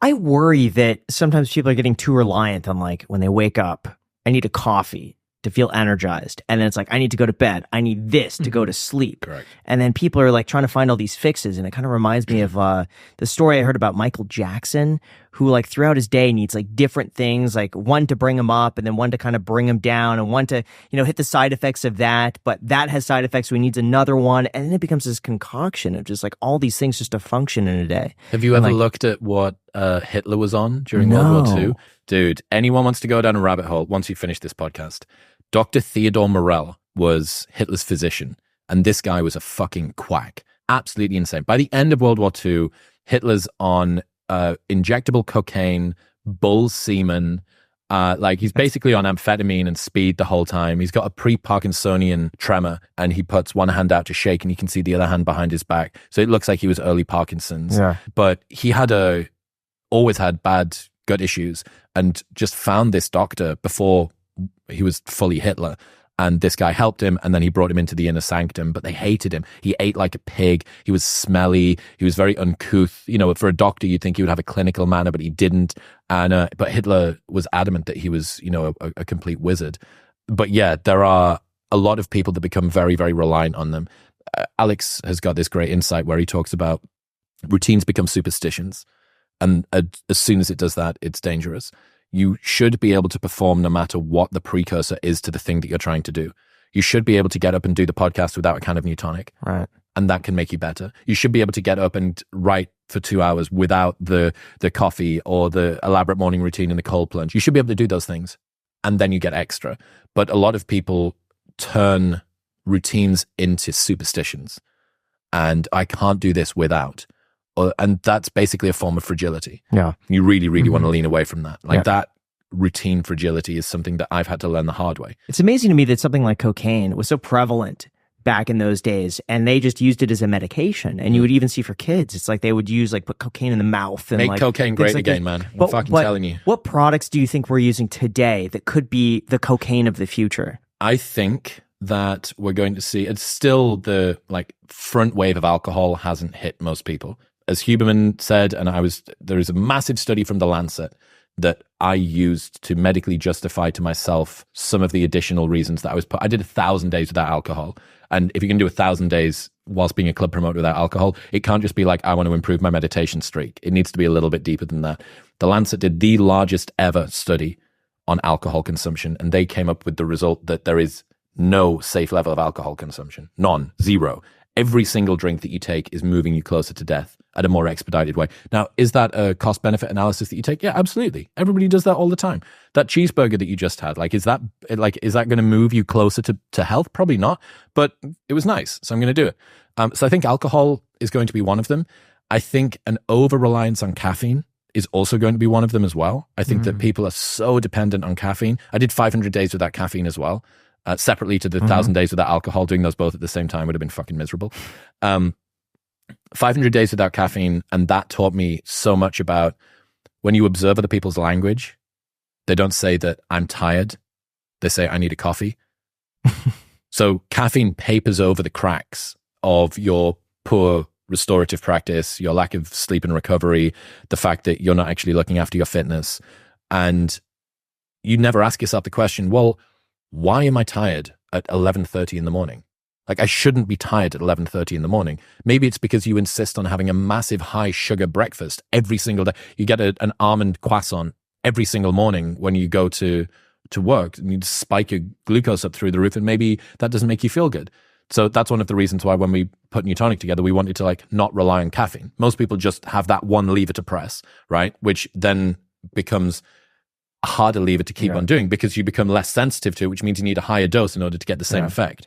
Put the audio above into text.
I worry that sometimes people are getting too reliant on, like, when they wake up, I need a coffee to feel energized. And then it's like, I need to go to bed. I need this to go to sleep. Correct. And then people are like trying to find all these fixes. And it kind of reminds me of the story I heard about Michael Jackson, who like throughout his day needs like different things, like one to bring him up and then one to kind of bring him down and one to, hit the side effects of that. But that has side effects, so he needs another one. And then it becomes this concoction of just like all these things just to function in a day. Have you ever looked at what Hitler was on during World War II? Dude, anyone wants to go down a rabbit hole once you finish this podcast. Dr. Theodor Morell was Hitler's physician, and this guy was a fucking quack. Absolutely insane. By the end of World War II, Hitler's on injectable cocaine, bull semen, he's basically on amphetamine and speed the whole time. He's got a pre-Parkinsonian tremor, and he puts one hand out to shake, and you can see the other hand behind his back. So it looks like he was early Parkinson's. Yeah. But he always had bad gut issues, and just found this doctor before he was fully Hitler, and this guy helped him, and then he brought him into the inner sanctum, but they hated him. He ate like a pig. He was smelly. He was very uncouth. For a doctor, you'd think he would have a clinical manner, but he didn't. And but Hitler was adamant that he was, a complete wizard. But yeah, there are a lot of people that become very, very reliant on them. Alex has got this great insight where he talks about routines become superstitions. And as soon as it does that, it's dangerous. You should be able to perform no matter what the precursor is to the thing that you're trying to do. You should be able to get up and do the podcast without a can of new tonic. Right. And that can make you better. You should be able to get up and write for 2 hours without the coffee or the elaborate morning routine and the cold plunge. You should be able to do those things. And then you get extra. But a lot of people turn routines into superstitions. And I can't do this without. And that's basically a form of fragility. Yeah. You really, really want to lean away from that. That routine fragility is something that I've had to learn the hard way. It's amazing to me that something like cocaine was so prevalent back in those days, and they just used it as a medication. And you would even see for kids, it's like they would put cocaine in the mouth. And make cocaine great again, man. I'm fucking telling you. What products do you think we're using today that could be the cocaine of the future? I think that we're going to see, it's still the front wave of alcohol hasn't hit most people. As Huberman said, and there is a massive study from The Lancet that I used to medically justify to myself some of the additional reasons that I did 1,000 days without alcohol. And if you can do 1,000 days whilst being a club promoter without alcohol, it can't just be like, I want to improve my meditation streak. It needs to be a little bit deeper than that. The Lancet did the largest ever study on alcohol consumption, and they came up with the result that there is no safe level of alcohol consumption. None. Zero. Every single drink that you take is moving you closer to death at a more expedited way. Now, is that a cost-benefit analysis that you take? Yeah, absolutely. Everybody does that all the time. That cheeseburger that you just had, is that going to move you closer to health? Probably not, but it was nice, so I'm going to do it. So I think alcohol is going to be one of them. I think an over-reliance on caffeine is also going to be one of them as well. I think that people are so dependent on caffeine. I did 500 days without caffeine as well. Separately to the 1,000 days without alcohol. Doing those both at the same time would have been fucking miserable. 500 days without caffeine, and that taught me so much about when you observe other people's language, they don't say that I'm tired. They say I need a coffee. So caffeine papers over the cracks of your poor restorative practice, your lack of sleep and recovery, the fact that you're not actually looking after your fitness. And you never ask yourself the question, well, why am I tired at 11:30 in the morning? I shouldn't be tired at 11:30 in the morning. Maybe it's because you insist on having a massive high sugar breakfast every single day. You get an almond croissant every single morning when you go to work, and you spike your glucose up through the roof, and maybe that doesn't make you feel good. So that's one of the reasons why when we put New Tonic together, we wanted to not rely on caffeine. Most people just have that one lever to press, right? Which then becomes a harder lever to keep on doing because you become less sensitive to it, which means you need a higher dose in order to get the same effect.